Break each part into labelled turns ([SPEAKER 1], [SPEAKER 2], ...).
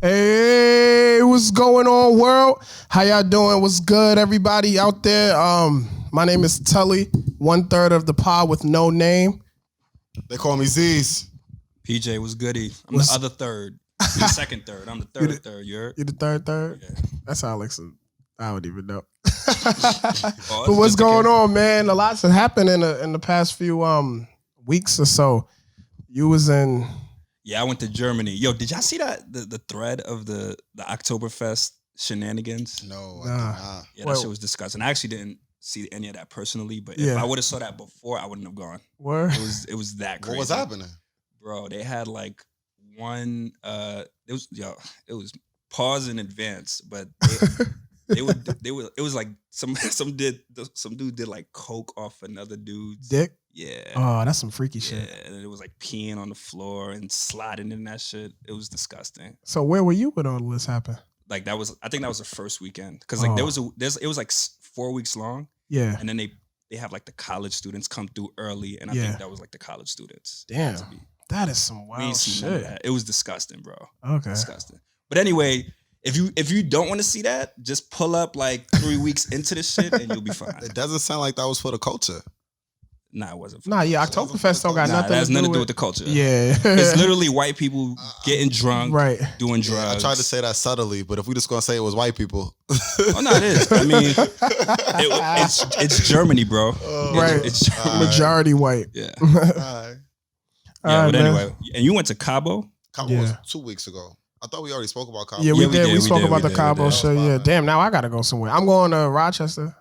[SPEAKER 1] Hey, what's going on, world? How y'all doing? What's good, everybody out there? My name is Tully, 1/3 of the pod with no name.
[SPEAKER 2] They call me Z's.
[SPEAKER 3] PJ was goody. I'm the other third. You're the second third. I'm the third. You're
[SPEAKER 1] the third? Yeah. That sounds like some, I don't even know.
[SPEAKER 3] Oh,
[SPEAKER 1] but what's going on, man? A lot's happened in the past few weeks or so. You was in...
[SPEAKER 3] Yeah, I went to Germany. Yo, did y'all see that the thread of the Oktoberfest shenanigans?
[SPEAKER 2] No, I did not.
[SPEAKER 3] Yeah, that shit was disgusting. I actually didn't see any of that personally, but if I would have saw that before, I wouldn't have gone.
[SPEAKER 1] Word?
[SPEAKER 3] It was that crazy.
[SPEAKER 2] What was happening?
[SPEAKER 3] Bro, they had like one it was pause in advance, but they was like some dude did like coke off another dude's
[SPEAKER 1] dick.
[SPEAKER 3] Yeah.
[SPEAKER 1] Oh, that's some freaky shit.
[SPEAKER 3] And it was like peeing on the floor and sliding in that shit. It was disgusting.
[SPEAKER 1] So where were you when all this happened?
[SPEAKER 3] Like I think that was the first weekend because like it was like 4 weeks long.
[SPEAKER 1] Yeah.
[SPEAKER 3] And then they have like the college students come through early, and I think that was like the college students.
[SPEAKER 1] Damn. That is some wild shit.
[SPEAKER 3] It was disgusting, bro.
[SPEAKER 1] Okay.
[SPEAKER 3] Disgusting. But anyway, if you don't want to see that, just pull up like 3 weeks into this shit and you'll be fine.
[SPEAKER 2] It doesn't sound like that was for the culture.
[SPEAKER 3] Nah, it wasn't.
[SPEAKER 1] Yeah, Oktoberfest don't got nothing
[SPEAKER 3] that has
[SPEAKER 1] to
[SPEAKER 3] nothing
[SPEAKER 1] do
[SPEAKER 3] to do with the culture.
[SPEAKER 1] Yeah.
[SPEAKER 3] It's literally white people getting drunk,
[SPEAKER 1] right,
[SPEAKER 3] doing drugs.
[SPEAKER 2] I tried to say that subtly, but if we just gonna say it was white people.
[SPEAKER 3] Oh, no, it is. I mean, it's Germany, bro.
[SPEAKER 1] Right.
[SPEAKER 3] It's
[SPEAKER 1] majority white.
[SPEAKER 3] Yeah.
[SPEAKER 2] Right.
[SPEAKER 3] But anyway, and you went to Cabo?
[SPEAKER 2] Cabo was 2 weeks ago. I thought we already spoke about Cabo.
[SPEAKER 1] Yeah, we did. We spoke about the Cabo show. Yeah, damn, now I gotta go somewhere. I'm going to Rochester.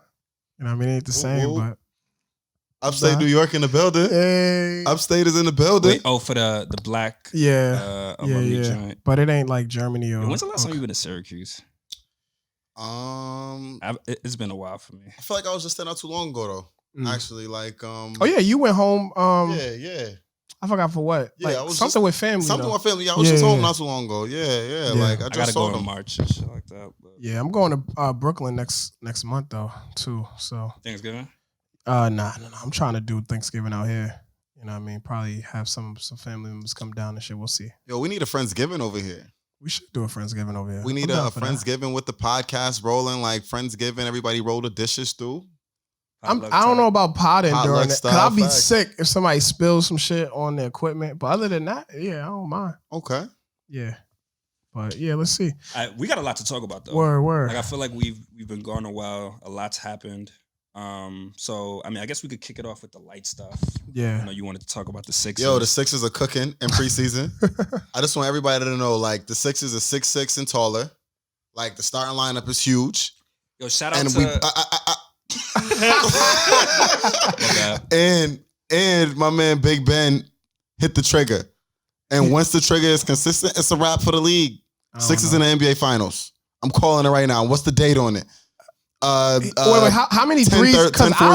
[SPEAKER 1] You know what I mean? It ain't the same, but...
[SPEAKER 2] Upstate New York in the building.
[SPEAKER 1] Hey.
[SPEAKER 2] Upstate is in the building.
[SPEAKER 3] Wait, for the black
[SPEAKER 1] yeah.
[SPEAKER 3] joint.
[SPEAKER 1] But it ain't like Germany or...
[SPEAKER 3] When's the last time you been to Syracuse? It's been a while for me.
[SPEAKER 2] I feel like I was just there not too long ago though. Actually, like oh
[SPEAKER 1] yeah, you went home.
[SPEAKER 2] Yeah.
[SPEAKER 1] I forgot for what.
[SPEAKER 2] Yeah,
[SPEAKER 1] like,
[SPEAKER 2] I was
[SPEAKER 1] something with family.
[SPEAKER 2] Something
[SPEAKER 1] though.
[SPEAKER 2] with family. Yeah, I was just home not too long ago. Yeah. Like I just saw
[SPEAKER 3] gotta go
[SPEAKER 2] them.
[SPEAKER 3] in March and shit like that. But.
[SPEAKER 1] Yeah, I'm going to Brooklyn next month though too. So
[SPEAKER 3] Thanksgiving.
[SPEAKER 1] Nah. I'm trying to do Thanksgiving out here. You know what I mean? Probably have some family members come down and shit. We'll see.
[SPEAKER 2] Yo, we need a Friendsgiving over here.
[SPEAKER 1] We should do a Friendsgiving over here.
[SPEAKER 2] We need a Friendsgiving with the podcast rolling, like Friendsgiving. Everybody roll the dishes through.
[SPEAKER 1] I don't know about potting during it, because I'll be
[SPEAKER 2] facts.
[SPEAKER 1] sick if somebody spills some shit on the equipment. But other than that, yeah, I don't mind.
[SPEAKER 2] Okay.
[SPEAKER 1] Yeah. But yeah, let's see.
[SPEAKER 3] We got a lot to talk about though.
[SPEAKER 1] Word.
[SPEAKER 3] Like I feel like we've been gone a while. A lot's happened. So I mean, I guess we could kick it off with the light stuff.
[SPEAKER 1] Yeah.
[SPEAKER 3] I know you wanted to talk about the Sixers.
[SPEAKER 2] Yo, the Sixers are cooking in preseason. I just want everybody to know, like, the Sixers are 6'6" and taller. Like, the starting lineup is huge.
[SPEAKER 3] Yo, shout out to...
[SPEAKER 2] and my man Big Ben hit the trigger. And once the trigger is consistent, it's a wrap for the league. Sixers in the NBA Finals. I'm calling it right now. What's the date on it?
[SPEAKER 1] Wait, how many threes? Because I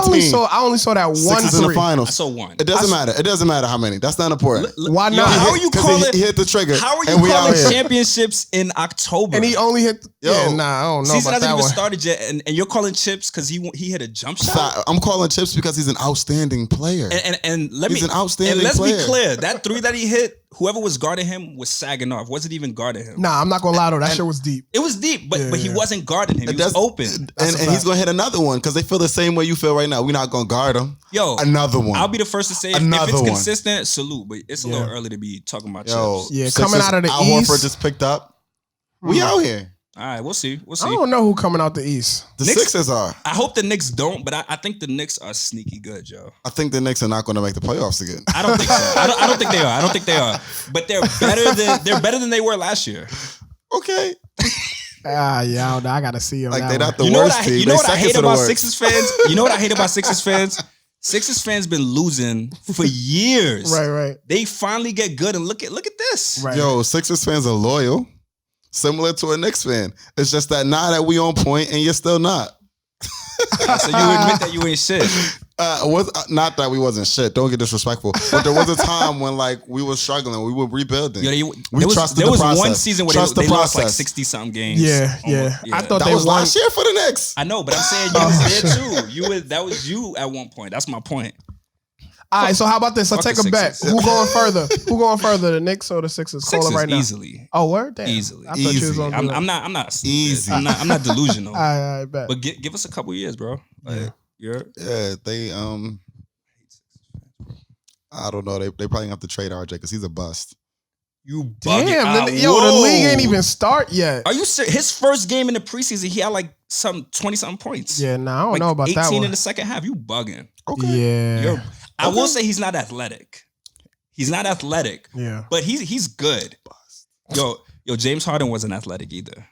[SPEAKER 1] only saw that one
[SPEAKER 2] Sixers
[SPEAKER 1] three.
[SPEAKER 2] in the finals.
[SPEAKER 3] I saw one.
[SPEAKER 2] It doesn't matter. It doesn't matter how many. That's not important.
[SPEAKER 1] Why not?
[SPEAKER 3] How are you calling?
[SPEAKER 2] He hit the trigger.
[SPEAKER 3] How are you calling championships in October?
[SPEAKER 1] And he only hit. I don't know
[SPEAKER 3] season
[SPEAKER 1] about that
[SPEAKER 3] hasn't even
[SPEAKER 1] one.
[SPEAKER 3] started yet, and you're calling chips because he hit a jump shot.
[SPEAKER 2] I'm calling chips because he's an outstanding player.
[SPEAKER 3] And
[SPEAKER 2] he's an outstanding
[SPEAKER 3] let's
[SPEAKER 2] player.
[SPEAKER 3] be clear. That three that he hit, whoever was guarding him was sagging off. Wasn't even guarding him.
[SPEAKER 1] Nah, I'm not gonna lie though. That shit was deep.
[SPEAKER 3] It was deep, but he wasn't guarding him. He was open.
[SPEAKER 2] And he's gonna hit another one because they feel the same way you feel right now. We're not gonna guard him.
[SPEAKER 3] Yo,
[SPEAKER 2] another one.
[SPEAKER 3] I'll be the first to say if it's consistent, salute. But it's a little early to be talking about chips.
[SPEAKER 1] Yeah, coming out of the East.
[SPEAKER 2] Horford just picked up. We out here.
[SPEAKER 3] All right, we'll see.
[SPEAKER 1] I don't know who coming out the East.
[SPEAKER 2] The Sixers are.
[SPEAKER 3] I hope the Knicks don't, but I think the Knicks are sneaky good, yo.
[SPEAKER 2] I think the Knicks are not going to make the playoffs again.
[SPEAKER 3] I don't think so. I don't think they are. I don't think they are. But they're better than they were last year.
[SPEAKER 2] Okay.
[SPEAKER 1] Yeah, I gotta see them.
[SPEAKER 2] Like they're not the worst team.
[SPEAKER 3] You know what I hate about Sixers fans? You know what I hate about Sixers fans? Sixers fans been losing for years.
[SPEAKER 1] Right.
[SPEAKER 3] They finally get good, and look at this.
[SPEAKER 1] Right.
[SPEAKER 2] Yo, Sixers fans are loyal. Similar to a Knicks fan. It's just that now that we on point and you're still not.
[SPEAKER 3] So you admit that you ain't shit.
[SPEAKER 2] Not that we wasn't shit. Don't get disrespectful. But there was a time when like we were struggling. We were rebuilding.
[SPEAKER 3] There was one season where they lost like 60-something games.
[SPEAKER 1] Yeah. I thought
[SPEAKER 2] that was last year for the Knicks.
[SPEAKER 3] I know, but I'm saying you was there too. That was you at one point. That's my point.
[SPEAKER 1] All right, so how about this? I'll take a bet. Who going further? The Knicks or the Sixers? Call it right now.
[SPEAKER 3] Easily.
[SPEAKER 1] Oh, word? Damn.
[SPEAKER 3] Easily.
[SPEAKER 1] I thought you was gonna do
[SPEAKER 3] I'm not stupid.
[SPEAKER 2] Easy.
[SPEAKER 3] I'm not delusional.
[SPEAKER 1] All right, bet.
[SPEAKER 3] But give us a couple years, bro. Like,
[SPEAKER 2] they I don't know. They probably have to trade RJ because he's a bust.
[SPEAKER 3] You bugging.
[SPEAKER 1] Damn, the league ain't even start yet.
[SPEAKER 3] Are you serious? His first game in the preseason, he had like 20-something points.
[SPEAKER 1] Yeah, I don't know about
[SPEAKER 3] 18
[SPEAKER 1] that one.
[SPEAKER 3] in the second half. You bugging.
[SPEAKER 1] Okay. Yeah.
[SPEAKER 3] I will say he's not athletic.
[SPEAKER 1] Yeah.
[SPEAKER 3] But he's good. Yo, James Harden wasn't athletic either.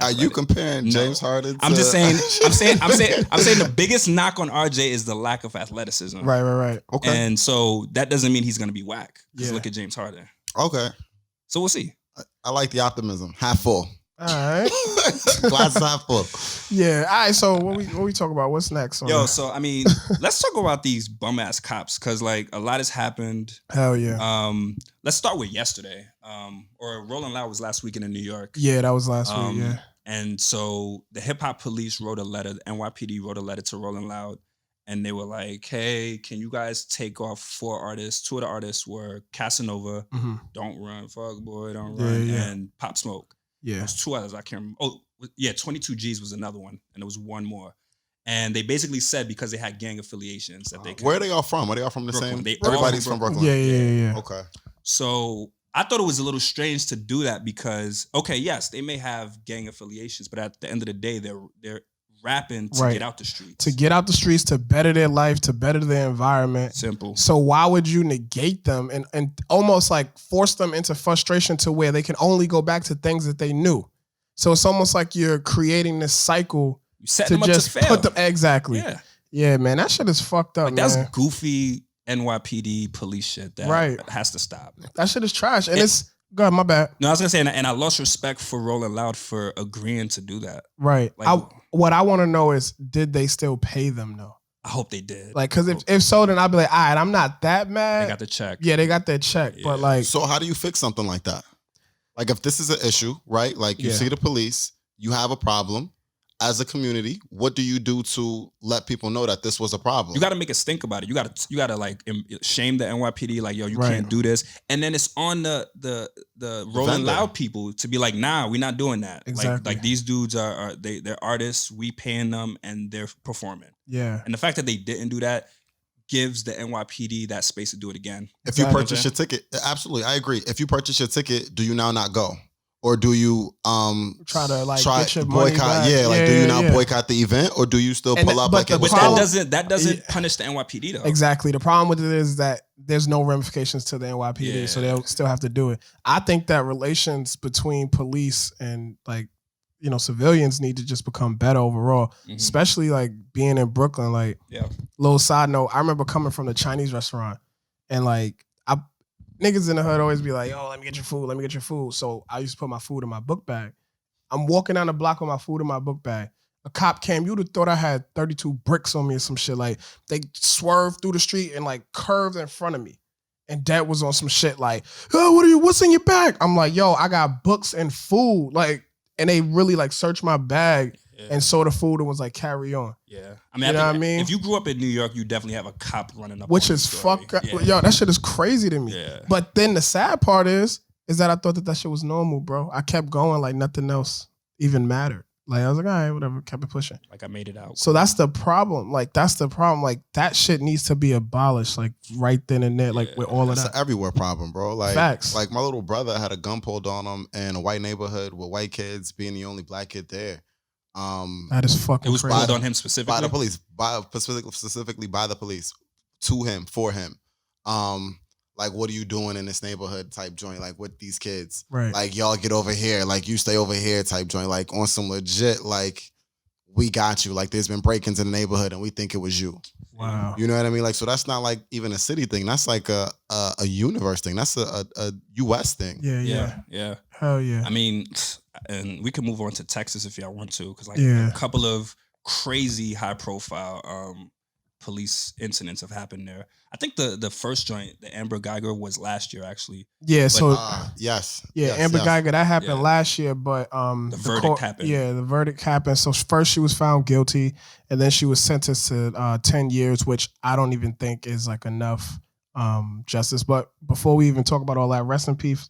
[SPEAKER 2] Are you comparing James Harden to...
[SPEAKER 3] I'm just saying I'm saying the biggest knock on RJ is the lack of athleticism.
[SPEAKER 1] Right.
[SPEAKER 2] Okay.
[SPEAKER 3] And so that doesn't mean he's gonna be whack. Just
[SPEAKER 1] Yeah.
[SPEAKER 3] look at James Harden.
[SPEAKER 2] Okay.
[SPEAKER 3] So we'll see.
[SPEAKER 2] I like the optimism. Half full.
[SPEAKER 1] All right.
[SPEAKER 2] Glass half full.
[SPEAKER 1] Yeah. All right. So what we talk about? What's next?
[SPEAKER 3] So I mean, let's talk about these bum ass cops because like a lot has happened.
[SPEAKER 1] Hell yeah.
[SPEAKER 3] Let's start with yesterday. Or Rolling Loud was last weekend in New York.
[SPEAKER 1] Yeah, that was last week. Yeah.
[SPEAKER 3] And so the hip hop police wrote a letter. The NYPD wrote a letter to Rolling Loud, and they were like, "Hey, can you guys take off 4 artists? 2 of the artists were Casanova, Don't Run, Fuck Boy, Don't Run, and Pop Smoke.
[SPEAKER 1] Yeah.
[SPEAKER 3] There's 2 others I can't remember. Oh, yeah, 22 G's was another one, and there was one more. And they basically said because they had gang affiliations that they could.
[SPEAKER 2] Where are they all from? Are they all from the
[SPEAKER 3] Brooklyn.
[SPEAKER 2] same? Everybody's from Brooklyn.
[SPEAKER 1] Yeah.
[SPEAKER 2] Okay.
[SPEAKER 3] So I thought it was a little strange to do that because, okay, yes, they may have gang affiliations, but at the end of the day, they're rapping to get out the streets.
[SPEAKER 1] To get out the streets, to better their life, to better their environment.
[SPEAKER 3] Simple.
[SPEAKER 1] So why would you negate them and almost like force them into frustration to where they can only go back to things that they knew? So it's almost like you're creating this cycle to just put them exactly. Yeah, man, that shit is fucked up. Like,
[SPEAKER 3] that's goofy NYPD police shit that has to stop.
[SPEAKER 1] That shit is trash, and it's God, my bad.
[SPEAKER 3] No, I was gonna say, and I lost respect for Rolling Loud for agreeing to do that.
[SPEAKER 1] Right.
[SPEAKER 3] Like,
[SPEAKER 1] what I want to know is, did they still pay them though?
[SPEAKER 3] I hope they did.
[SPEAKER 1] Like, because if so, then I'd be like, all right, I'm not that mad.
[SPEAKER 3] They got the check.
[SPEAKER 1] Yeah, they got their check, but like,
[SPEAKER 2] so how do you fix something like that? Like, if this is an issue, right? Like, you see the police, you have a problem. As a community, what do you do to let people know that this was a problem?
[SPEAKER 3] You got to make us think about it. You got to like shame the NYPD, like, yo, you can't do this. And then it's on the Rolling Loud people to be like, nah, we're not doing that.
[SPEAKER 1] Exactly.
[SPEAKER 3] Like these dudes they're artists, we paying them and they're performing.
[SPEAKER 1] Yeah.
[SPEAKER 3] And the fact that they didn't do that gives the NYPD that space to do it again.
[SPEAKER 2] If you purchase your ticket, absolutely, I agree. If you purchase your ticket, do you now not go? Or do you
[SPEAKER 1] try to like get your money
[SPEAKER 2] boycott?
[SPEAKER 1] back?
[SPEAKER 2] Yeah, like do you now boycott the event, or do you still pull up like it was cool?
[SPEAKER 3] That doesn't punish the NYPD though.
[SPEAKER 1] Exactly. The problem with it is that there's no ramifications to the NYPD, so they'll still have to do it. I think that relations between police and like, you know, civilians need to just become better overall, especially like being in Brooklyn. Like, little side note, I remember coming from the Chinese restaurant and like niggas in the hood always be like, yo, let me get your food. So I used to put my food in my book bag. I'm walking down the block with my food in my book bag. A cop came, you'd have thought I had 32 bricks on me or some shit. Like, they swerved through the street and like curved in front of me. And dad was on some shit like, oh, what's in your bag? I'm like, yo, I got books and food. Like, and they really like searched my bag and saw the food and was like, carry on.
[SPEAKER 3] Yeah. I mean,
[SPEAKER 1] you know what I mean?
[SPEAKER 3] If you grew up in New York, you definitely have a cop running up.
[SPEAKER 1] Which is fuck. Yo, that shit is crazy to me.
[SPEAKER 3] Yeah.
[SPEAKER 1] But then the sad part is that I thought that shit was normal, bro. I kept going like nothing else even mattered. Like, I was like, all right, whatever, kept it pushing.
[SPEAKER 3] Like, I made it out.
[SPEAKER 1] So that's the problem. Like, Like, that shit needs to be abolished, like, right then and there, like, with all of that.
[SPEAKER 2] It's an everywhere problem, bro. Like,
[SPEAKER 1] facts.
[SPEAKER 2] Like, my little brother had a gun pulled on him in a white neighborhood with white kids, being the only black kid there.
[SPEAKER 1] That is fucking
[SPEAKER 3] It was
[SPEAKER 1] crazy.
[SPEAKER 3] pulled on him specifically?
[SPEAKER 2] By the police. Specifically by the police. To him, for him. Like, what are you doing in this neighborhood type joint? Like, with these kids?
[SPEAKER 1] Right.
[SPEAKER 2] Like, y'all get over here. Like, you stay over here type joint. Like, on some legit, like, we got you. Like, there's been break-ins in the neighborhood and we think it was you.
[SPEAKER 1] Wow.
[SPEAKER 2] You know what I mean? Like, so that's not like even a city thing. That's like a universe thing. That's a US thing.
[SPEAKER 3] Yeah.
[SPEAKER 1] Hell yeah.
[SPEAKER 3] I mean, and we can move on to Texas if y'all want to, because like a couple of crazy high profile police incidents have happened there. I think the first joint, the Amber Geiger, was last year actually.
[SPEAKER 1] Yeah,
[SPEAKER 3] But,
[SPEAKER 1] so
[SPEAKER 2] yes.
[SPEAKER 1] yeah,
[SPEAKER 2] yes,
[SPEAKER 1] Amber
[SPEAKER 2] yes.
[SPEAKER 1] Geiger, that happened
[SPEAKER 3] Yeah.
[SPEAKER 1] last year, but
[SPEAKER 3] The verdict happened.
[SPEAKER 1] Yeah, the verdict happened. So first she was found guilty, and then she was sentenced to 10 years, which I don't even think is like enough justice. But before we even talk about all that, rest in peace,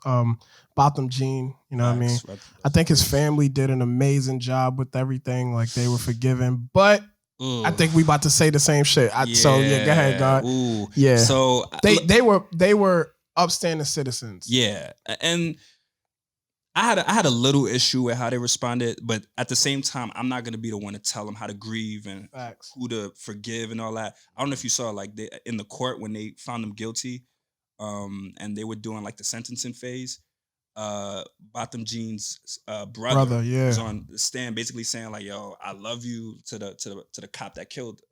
[SPEAKER 1] Botham Jean. You know what I mean? I think his family did an amazing job with everything. Like they were forgiven, but I think we about to say the same shit. So yeah, go ahead, God.
[SPEAKER 3] Ooh.
[SPEAKER 1] Yeah.
[SPEAKER 3] So
[SPEAKER 1] they were upstanding citizens.
[SPEAKER 3] Yeah, and I had a little issue with how they responded, but at the same time, I'm not gonna be the one to tell them how to grieve and
[SPEAKER 1] Facts.
[SPEAKER 3] who to forgive and all that. I don't know if you saw like they in the court when they found them guilty, and they were doing like the sentencing phase. Botham Jean's brother
[SPEAKER 1] yeah.
[SPEAKER 3] was on the stand, basically saying like, "Yo, I love you," to the cop that killed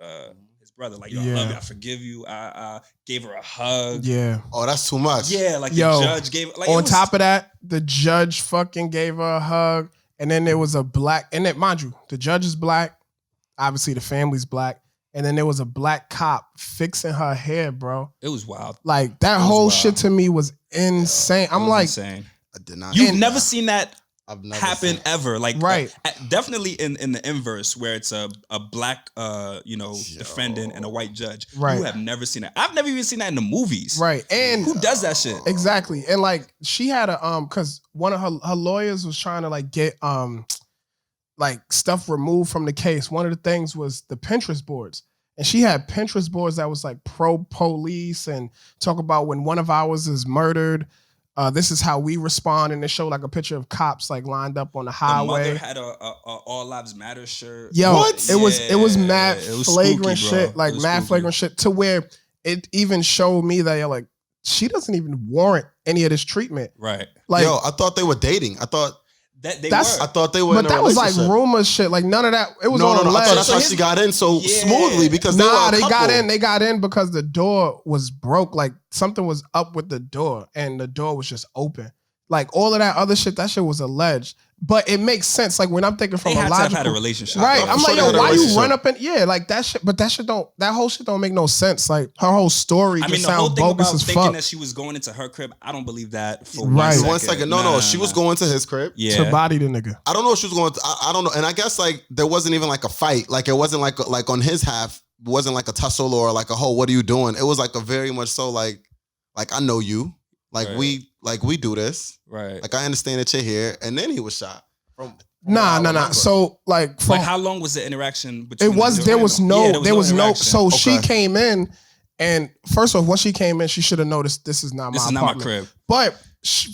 [SPEAKER 3] his brother. Like, "Yo, I love you, I forgive you." I gave her a hug.
[SPEAKER 1] Yeah.
[SPEAKER 2] Oh, that's too much.
[SPEAKER 3] Yeah, like
[SPEAKER 1] Yo,
[SPEAKER 3] the judge gave. Like,
[SPEAKER 1] on top of that, the judge fucking gave her a hug, and then there was a black, and then mind you, the judge is black. Obviously, the family's black. And then there was a black cop fixing her hair, bro.
[SPEAKER 3] It was wild.
[SPEAKER 1] Like that whole shit to me was insane. I'm like,
[SPEAKER 3] insane.
[SPEAKER 2] I did not.
[SPEAKER 3] You've never seen that
[SPEAKER 2] I've never
[SPEAKER 3] happen
[SPEAKER 2] seen
[SPEAKER 3] ever. Like
[SPEAKER 1] right.
[SPEAKER 3] Definitely in the inverse where it's a black defendant and a white judge.
[SPEAKER 1] Right.
[SPEAKER 3] You have never seen that. I've never even seen that in the movies.
[SPEAKER 1] Right. And
[SPEAKER 3] who does that shit?
[SPEAKER 1] Exactly. And like she had a because one of her lawyers was trying to like get like stuff removed from the case. One of the things was the Pinterest boards. And she had Pinterest boards that was like pro-police and talk about when one of ours is murdered, this is how we respond. And they showed like a picture of cops like lined up on the highway.
[SPEAKER 3] The mother had a All Lives Matter shirt.
[SPEAKER 1] Yo,
[SPEAKER 2] What?
[SPEAKER 1] it was mad
[SPEAKER 3] it was
[SPEAKER 1] flagrant
[SPEAKER 3] spooky, bro.
[SPEAKER 1] shit. Like
[SPEAKER 3] It was
[SPEAKER 1] mad
[SPEAKER 3] spooky.
[SPEAKER 1] flagrant shit to where it even showed me that you're like, she doesn't even warrant any of this treatment.
[SPEAKER 3] Right.
[SPEAKER 1] Like,
[SPEAKER 2] Yo, I thought they were dating. I thought
[SPEAKER 3] That they
[SPEAKER 1] That's-
[SPEAKER 3] were.
[SPEAKER 2] I thought they were.
[SPEAKER 1] but
[SPEAKER 2] in a
[SPEAKER 1] that was like
[SPEAKER 2] relationship.
[SPEAKER 1] rumor shit. Like none of that. It was
[SPEAKER 2] No,
[SPEAKER 1] on
[SPEAKER 2] no,
[SPEAKER 1] the
[SPEAKER 2] no. I thought
[SPEAKER 1] ledge.
[SPEAKER 2] that's
[SPEAKER 3] So
[SPEAKER 2] why
[SPEAKER 3] his-
[SPEAKER 2] she got in so
[SPEAKER 3] Yeah.
[SPEAKER 2] smoothly because they were
[SPEAKER 1] Nah,
[SPEAKER 2] a
[SPEAKER 1] they got
[SPEAKER 2] couple.
[SPEAKER 1] in. They got in because the door was broke. Like something was up with the door, and the door was just open. Like all of that other shit, that shit was alleged. But it makes sense. Like when I'm thinking from
[SPEAKER 3] They
[SPEAKER 1] a
[SPEAKER 3] had to have
[SPEAKER 1] logical,
[SPEAKER 3] had a relationship.
[SPEAKER 1] right?
[SPEAKER 2] I'm
[SPEAKER 1] I'm
[SPEAKER 2] sure
[SPEAKER 1] like,
[SPEAKER 2] they
[SPEAKER 1] yo,
[SPEAKER 2] had a
[SPEAKER 1] why you
[SPEAKER 2] relationship.
[SPEAKER 1] run up and like that shit? But that whole shit don't make no sense. Like her whole story
[SPEAKER 3] I
[SPEAKER 1] just
[SPEAKER 3] mean, the whole
[SPEAKER 1] sounds
[SPEAKER 3] thing
[SPEAKER 1] bogus
[SPEAKER 3] about
[SPEAKER 1] as
[SPEAKER 3] thinking
[SPEAKER 1] fuck.
[SPEAKER 3] that she was going into her crib, I don't believe that for
[SPEAKER 1] Right.
[SPEAKER 3] 1
[SPEAKER 2] 1 second. No,
[SPEAKER 3] Nah,
[SPEAKER 2] she was
[SPEAKER 3] nah.
[SPEAKER 2] going to his crib.
[SPEAKER 3] Yeah.
[SPEAKER 1] To body the nigga.
[SPEAKER 2] I don't know if she was going to, I don't know. And I guess like there wasn't even like a fight. Like it wasn't like on his half, it wasn't like a tussle or like a whole, what are you doing? It was like a very much so like I know you. Like
[SPEAKER 3] Right.
[SPEAKER 2] we do this.
[SPEAKER 3] Right.
[SPEAKER 2] Like I understand that you're here. And then he was shot. From
[SPEAKER 1] Nah.
[SPEAKER 2] what I remember.
[SPEAKER 1] So like,
[SPEAKER 3] Like how long was the interaction between
[SPEAKER 1] it was
[SPEAKER 3] the
[SPEAKER 1] there
[SPEAKER 3] two?
[SPEAKER 1] was
[SPEAKER 3] Yeah,
[SPEAKER 1] no
[SPEAKER 3] interaction.
[SPEAKER 1] so she
[SPEAKER 2] Okay.
[SPEAKER 1] came in, and first off, when she came in, she should have noticed this is not
[SPEAKER 3] This
[SPEAKER 1] my
[SPEAKER 3] is not my
[SPEAKER 1] apartment.
[SPEAKER 3] crib.
[SPEAKER 1] But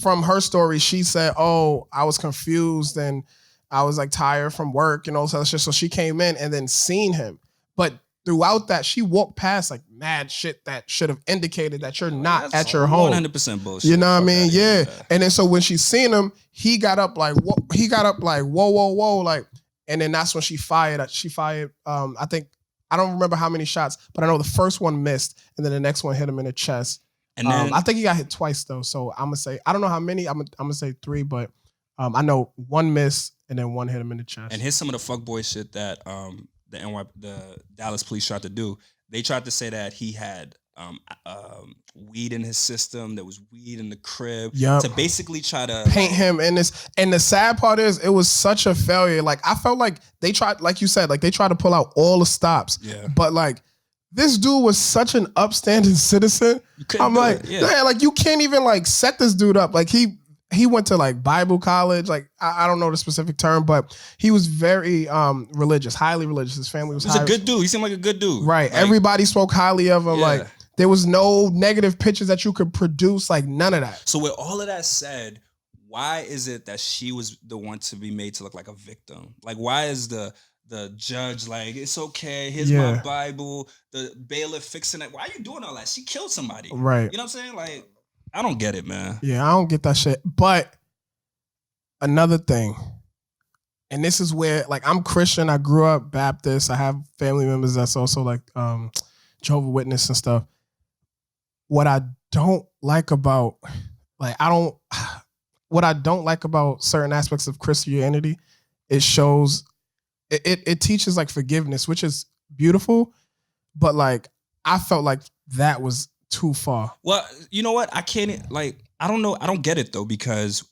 [SPEAKER 1] from her story, she said, "Oh, I was confused and I was like tired from work and all this other shit." So she came in and then seen him. But throughout that, she walked past like mad shit that should have indicated that you're not at your home.
[SPEAKER 3] 100% bullshit.
[SPEAKER 1] You know what I
[SPEAKER 3] Fuck
[SPEAKER 1] mean?
[SPEAKER 3] outta here.
[SPEAKER 1] Yeah. And then so when she seen him, he got up like whoa, like, and then that's when she fired. I think I don't remember how many shots, but I know the first one missed, and then the next one hit him in the chest.
[SPEAKER 3] And then
[SPEAKER 1] I think he got hit twice though. So I'm gonna say I don't know how many. I'm gonna say 3, but I know one missed and then one hit him in the chest.
[SPEAKER 3] And here's some of the fuckboy shit that the Dallas police tried to do. They tried to say that he had weed in his system. There was weed in the crib.
[SPEAKER 1] Yup.
[SPEAKER 3] To basically try to
[SPEAKER 1] Paint him in this. And the sad part is it was such a failure. Like I felt like they tried, like you said, like they tried to pull out all the stops.
[SPEAKER 3] Yeah.
[SPEAKER 1] But like this dude was such an upstanding citizen.
[SPEAKER 3] couldn't
[SPEAKER 1] I'm
[SPEAKER 3] do
[SPEAKER 1] like,
[SPEAKER 3] it, yeah.
[SPEAKER 1] yeah, like you can't even like set this dude up. Like he went to like Bible college. Like I don't know the specific term, but he was very religious, highly religious. His family was
[SPEAKER 3] He was a good dude. He seemed like a good dude.
[SPEAKER 1] right.
[SPEAKER 3] Like,
[SPEAKER 1] Everybody spoke highly of him.
[SPEAKER 3] Yeah.
[SPEAKER 1] Like there was no negative pictures that you could produce. Like none of that.
[SPEAKER 3] So with all of that said, why is it that she was the one to be made to look like a victim? Like why is the judge like, it's okay, here's my
[SPEAKER 1] Yeah.
[SPEAKER 3] Bible, the bailiff fixing it? Why are you doing all that? She killed somebody.
[SPEAKER 1] Right.
[SPEAKER 3] You know what I'm saying? Like, I don't get it, man.
[SPEAKER 1] Yeah, I don't get that shit. But another thing, and this is where, like, I'm Christian. I grew up Baptist. I have family members that's also like Jehovah's Witness and stuff. What I don't like about, what I don't like about certain aspects of Christianity, it shows, it teaches like forgiveness, which is beautiful. but like I felt like that was too far.
[SPEAKER 3] Well, you know what? I can't like. I don't know. I don't get it though because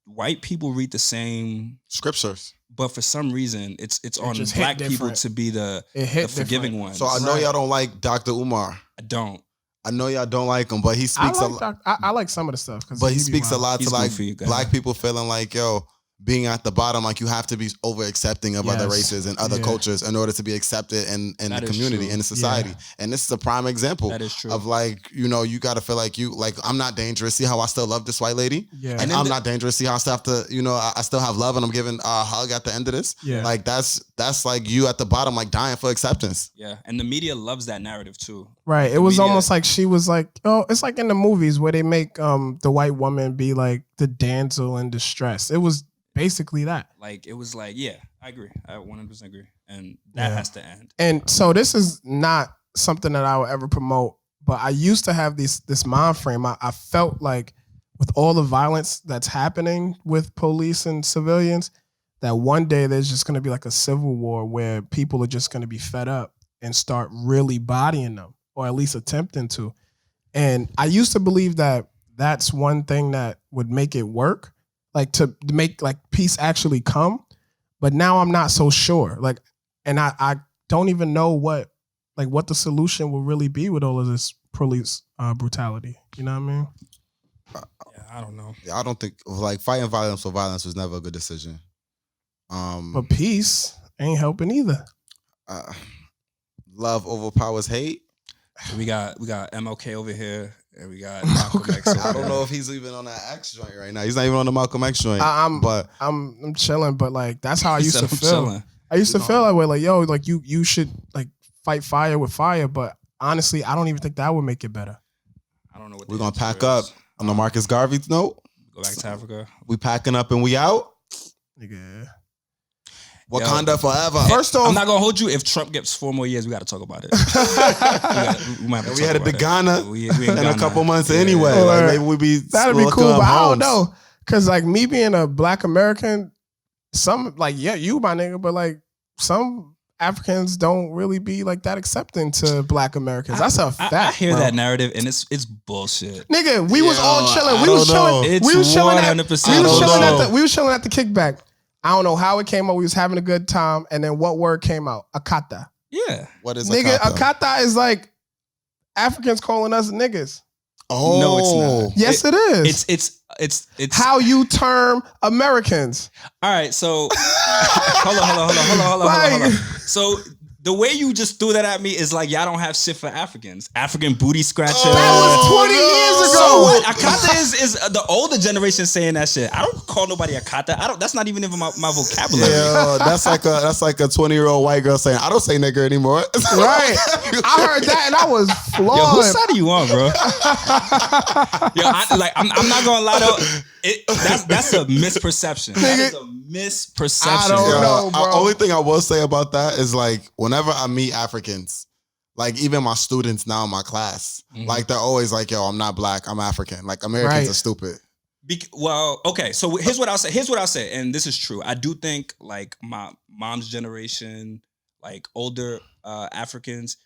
[SPEAKER 3] white people read the same
[SPEAKER 2] scriptures,
[SPEAKER 3] but for some reason it's on
[SPEAKER 1] just
[SPEAKER 3] black
[SPEAKER 1] hit
[SPEAKER 3] people
[SPEAKER 1] different.
[SPEAKER 3] to be the forgiving ones.
[SPEAKER 2] So I know y'all don't like Dr. Umar.
[SPEAKER 3] I don't.
[SPEAKER 2] I know y'all don't like him, but he speaks
[SPEAKER 1] I like some of the stuff.
[SPEAKER 2] But he speaks a lot to like
[SPEAKER 3] goofy,
[SPEAKER 2] black people feeling like, yo, being at the bottom, like you have to be over accepting of other races and other cultures in order to be accepted in the community, in the society. And this is a prime example of like, you know, you got to feel like I'm not dangerous. See how I still love this white lady?
[SPEAKER 1] Yeah.
[SPEAKER 2] And I'm not dangerous. See how I still have to, you know, I still have love and I'm giving a hug at the end of this.
[SPEAKER 1] Yeah.
[SPEAKER 2] Like that's like you at the bottom, like dying for acceptance.
[SPEAKER 3] Yeah. And the media loves that narrative too.
[SPEAKER 1] Right. It was almost like she was like, oh, it's like in the movies where they make the white woman be like the damsel in distress. It was basically that.
[SPEAKER 3] Like it was like, yeah, I agree. I 100% agree. And that has to end.
[SPEAKER 1] And so this is not something that I would ever promote, but I used to have this mind frame. I felt like with all the violence that's happening with police and civilians, that one day there's just going to be like a civil war where people are just going to be fed up and start really bodying them, or at least attempting to. And I used to believe that that's one thing that would make it work. Like to make like peace actually come, but now I'm not so sure. Like, and I don't even know what the solution will really be with all of this police brutality. You know what I mean?
[SPEAKER 3] Yeah, I don't know.
[SPEAKER 2] Yeah, I don't think like fighting violence for violence was never a good decision.
[SPEAKER 1] But peace ain't helping either.
[SPEAKER 2] Love overpowers hate.
[SPEAKER 3] We got MLK over here. And we got Malcolm X.
[SPEAKER 2] I don't know if he's even on that X joint right now. He's not even on the Malcolm X joint.
[SPEAKER 1] I'm chilling, but like that's how I used to feel.
[SPEAKER 3] Chilling.
[SPEAKER 1] I used to feel that way, like yo, like you should like fight fire with fire. But honestly, I don't even think that would make it better.
[SPEAKER 3] I don't know what
[SPEAKER 2] we're gonna pack up on the Marcus Garvey note.
[SPEAKER 3] Go back to Africa.
[SPEAKER 2] We packing up and we out.
[SPEAKER 1] Nigga.
[SPEAKER 2] Wakanda forever.
[SPEAKER 1] First off,
[SPEAKER 3] I'm not gonna hold you. If Trump gets 4 more years, we got to talk about it. we
[SPEAKER 2] headed to Ghana in a couple months
[SPEAKER 1] Yeah.
[SPEAKER 2] anyway. Like maybe we be
[SPEAKER 1] that'd be cool, but I don't know, cause like me being a Black American, some like you my nigga, but like some Africans don't really be like that accepting to Black Americans. That's a fact.
[SPEAKER 3] I hear that narrative and it's bullshit.
[SPEAKER 1] Nigga, we was all chilling. We was chilling at the kickback. I don't know how it came up. We was having a good time, and then what word came out? Akata.
[SPEAKER 3] Yeah.
[SPEAKER 2] What is
[SPEAKER 1] nigga?
[SPEAKER 2] Akata?
[SPEAKER 1] Akata is like Africans calling us niggas.
[SPEAKER 2] Oh
[SPEAKER 3] no, it's not.
[SPEAKER 1] Yes, it is.
[SPEAKER 3] It's
[SPEAKER 1] how you term Americans.
[SPEAKER 3] All right, so hold on. So the way you just threw that at me is like y'all don't have shit for Africans. African booty scratcher.
[SPEAKER 1] That was 20 years ago.
[SPEAKER 3] So what? Akata is the older generation saying that shit. I don't call nobody Akata. That's not even in my vocabulary.
[SPEAKER 2] Yeah, that's like a 20-year-old white girl saying I don't say nigger anymore.
[SPEAKER 1] Right. I heard that and I was flawed.
[SPEAKER 3] Yo, whose side are you on, bro? Yo, I'm not gonna lie though. That's a misperception. That is a misperception.
[SPEAKER 1] I don't know, bro.
[SPEAKER 2] Only thing I will say about that is like whenever I meet Africans, like even my students now in my class, like they're always like, yo, I'm not Black, I'm African. Like Americans are stupid.
[SPEAKER 3] Well, okay. So here's what I'll say, and this is true. I do think like my mom's generation, like older Africans,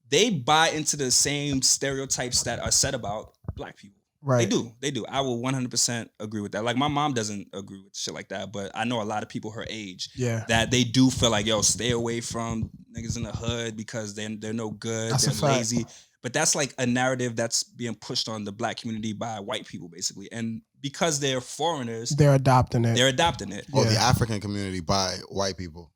[SPEAKER 3] they buy into the same stereotypes that are said about Black people.
[SPEAKER 1] Right.
[SPEAKER 3] They do. I will 100% agree with that. Like my mom doesn't agree with shit like that, but I know a lot of people her age that they do feel like, yo, stay away from niggas in the hood because they're no good, they're lazy. But that's like a narrative that's being pushed on the Black community by white people, basically. And because they're foreigners,
[SPEAKER 1] they're adopting it.
[SPEAKER 2] Or the African community by white people.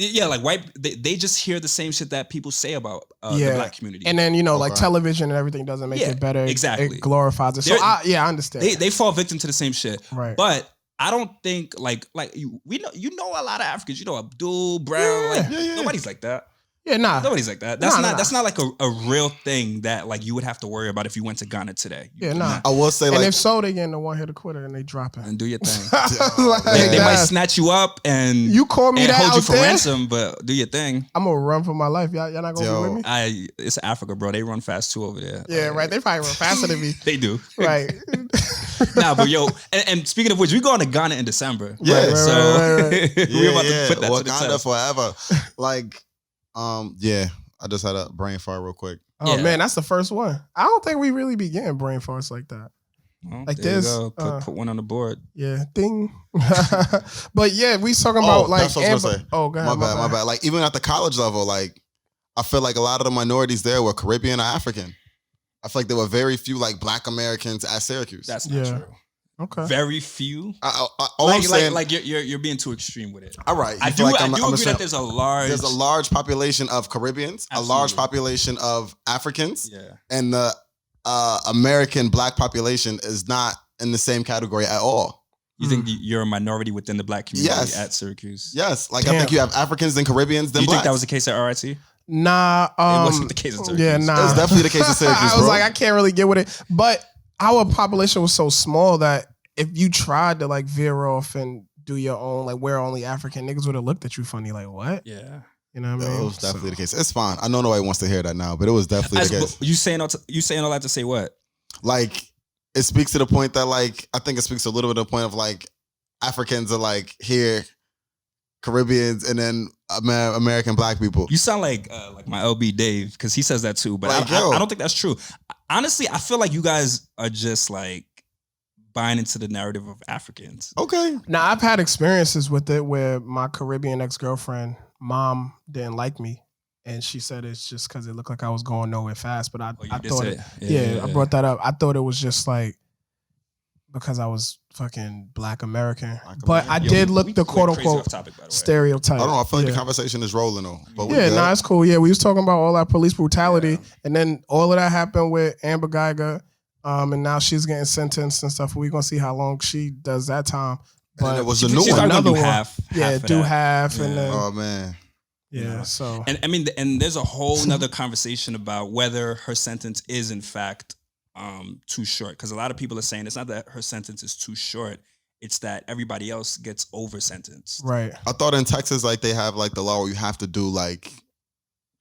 [SPEAKER 3] Yeah, like white, they just hear the same shit that people say about the Black community.
[SPEAKER 1] And then, like television and everything doesn't make it better.
[SPEAKER 3] Exactly.
[SPEAKER 1] It glorifies it. So I understand.
[SPEAKER 3] They fall victim to the same shit.
[SPEAKER 1] Right.
[SPEAKER 3] But I don't think like you know a lot of Africans, Abdul, Brown, nobody's like that.
[SPEAKER 1] Yeah, nah.
[SPEAKER 3] Nobody's like that. That's not like a real thing that like you would have to worry about if you went to Ghana today.
[SPEAKER 2] I will say,
[SPEAKER 1] and if so, they getting the one-hitter quitter and they drop it.
[SPEAKER 3] And do your thing.
[SPEAKER 1] They
[SPEAKER 3] might snatch you up and
[SPEAKER 1] you call me
[SPEAKER 3] and
[SPEAKER 1] that
[SPEAKER 3] hold
[SPEAKER 1] out
[SPEAKER 3] you for
[SPEAKER 1] there?
[SPEAKER 3] ransom, but do your thing.
[SPEAKER 1] I'm gonna run for my life. Y'all not gonna be with me?
[SPEAKER 3] It's Africa, bro. They run fast too over there.
[SPEAKER 1] Yeah, right. They probably run faster than me.
[SPEAKER 3] They do.
[SPEAKER 1] Right.
[SPEAKER 3] Nah, but yo, and speaking of which, we're going to Ghana in December.
[SPEAKER 2] Yeah,
[SPEAKER 1] right.
[SPEAKER 3] We're about to put that to the
[SPEAKER 2] Wakanda
[SPEAKER 3] test.
[SPEAKER 2] forever. Like, I just had a brain fart real quick.
[SPEAKER 1] Oh man, that's the first one. I don't think we really be getting brain farts like that.
[SPEAKER 3] Well, like this, put one on the board.
[SPEAKER 1] Yeah, ding. But yeah, we talking about like.
[SPEAKER 2] That's what I was gonna say.
[SPEAKER 1] Oh, go ahead.
[SPEAKER 2] My bad. Like even at the college level, like I feel like a lot of the minorities there were Caribbean or African. I feel like there were very few like Black Americans at Syracuse.
[SPEAKER 3] That's not true.
[SPEAKER 1] Okay.
[SPEAKER 3] Very few.
[SPEAKER 2] Like
[SPEAKER 3] you're being too extreme with it.
[SPEAKER 2] All right.
[SPEAKER 3] I do agree that there's a large
[SPEAKER 2] population of Caribbeans,
[SPEAKER 3] Absolutely.
[SPEAKER 2] a large population of Africans,
[SPEAKER 3] yeah,
[SPEAKER 2] and the American Black population is not in the same category at all.
[SPEAKER 3] You think you're a minority within the Black community at Syracuse?
[SPEAKER 2] Yes. Like I think you have Africans and Caribbeans.
[SPEAKER 3] Do you think that was the case at RIT?
[SPEAKER 1] Nah,
[SPEAKER 3] it wasn't the case at Syracuse.
[SPEAKER 1] Yeah, nah.
[SPEAKER 2] It was definitely the case at Syracuse.
[SPEAKER 1] I was like, I can't really get with it, but our population was so small that if you tried to like veer off and do your own, like we're only African, niggas would have looked at you funny, like what?
[SPEAKER 3] Yeah,
[SPEAKER 1] you know what I mean.
[SPEAKER 2] It was definitely the case. It's fine. I know nobody wants to hear that now, but it was definitely the case.
[SPEAKER 3] You saying all that to say what?
[SPEAKER 2] Like it speaks to the point that like I think it speaks a little bit to the point of like Africans are like here, Caribbeans, and then American Black people.
[SPEAKER 3] You sound like my LB Dave because he says that too, but
[SPEAKER 2] like,
[SPEAKER 3] I don't think that's true. Honestly, I feel like you guys are just like buying into the narrative of Africans.
[SPEAKER 2] Okay.
[SPEAKER 1] Now I've had experiences with it where my Caribbean ex-girlfriend mom didn't like me, and she said it's just because it looked like I was going nowhere fast. But I thought I brought that up. I thought it was just like because I was fucking Black American. But I did look the quote unquote stereotype.
[SPEAKER 2] I don't know. I feel like the conversation is rolling though. But
[SPEAKER 1] it's cool. Yeah, we was talking about all that police brutality, and then all of that happened with Amber Geiger. And now she's getting sentenced and stuff. We're gonna see how long she does that time. But
[SPEAKER 2] it was a new one.
[SPEAKER 1] Another one.
[SPEAKER 3] Half
[SPEAKER 1] and then
[SPEAKER 2] oh man.
[SPEAKER 1] Yeah. So
[SPEAKER 3] and I mean, and there's a whole nother conversation about whether her sentence is in fact too short. Because a lot of people are saying it's not that her sentence is too short. It's that everybody else gets over sentenced.
[SPEAKER 1] Right.
[SPEAKER 2] I thought in Texas like they have like the law where you have to do like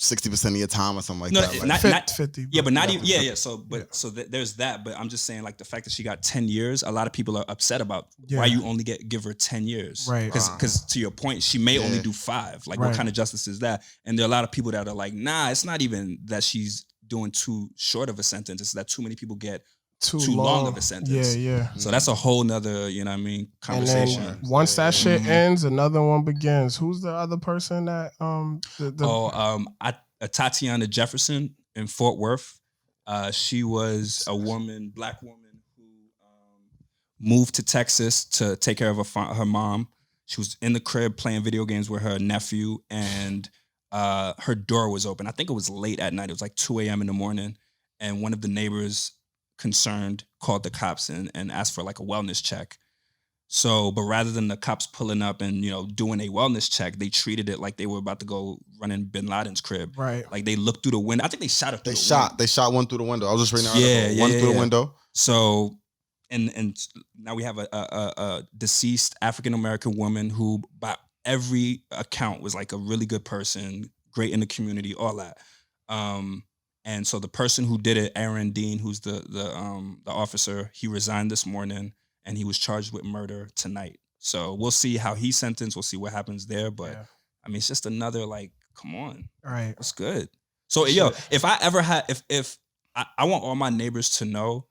[SPEAKER 2] 60% of your time or something like that.
[SPEAKER 1] Like not 50.
[SPEAKER 3] Yeah, but not even. Yeah. So there's that. But I'm just saying, like the fact that she got 10 years, a lot of people are upset about why you only give her 10 years.
[SPEAKER 1] Right.
[SPEAKER 3] Because to your point, she may only do 5. Like what kind of justice is that? And there are a lot of people that are like, nah, it's not even that she's doing too short of a sentence. It's that too many people get too long of a sentence.
[SPEAKER 1] Yeah.
[SPEAKER 3] So that's a whole nother, you know what I mean, conversation.
[SPEAKER 1] And then once that shit ends, another one begins. Who's the other person that
[SPEAKER 3] Tatiana Jefferson in Fort Worth. She was a Black woman who moved to Texas to take care of her mom. She was in the crib playing video games with her nephew, and her door was open. I think it was late at night. It was like 2 a.m. in the morning, and one of the neighbors concerned called the cops and asked for like a wellness check. So, but rather than the cops pulling up and, doing a wellness check, they treated it like they were about to go run in Bin Laden's crib.
[SPEAKER 1] Right.
[SPEAKER 3] Like they looked through the window. I think they shot her through
[SPEAKER 2] They shot one through the window. I was just reading the article. One through the window.
[SPEAKER 3] So, and now we have a deceased African-American woman who, by every account, was like a really good person, great in the community, all that. And so the person who did it, Aaron Dean, who's the officer, he resigned this morning. And he was charged with murder tonight. So we'll see how he's sentenced. We'll see what happens there. But I mean, it's just another like, come on.
[SPEAKER 1] All right.
[SPEAKER 3] That's good. So if I ever had, if I want all my neighbors to know,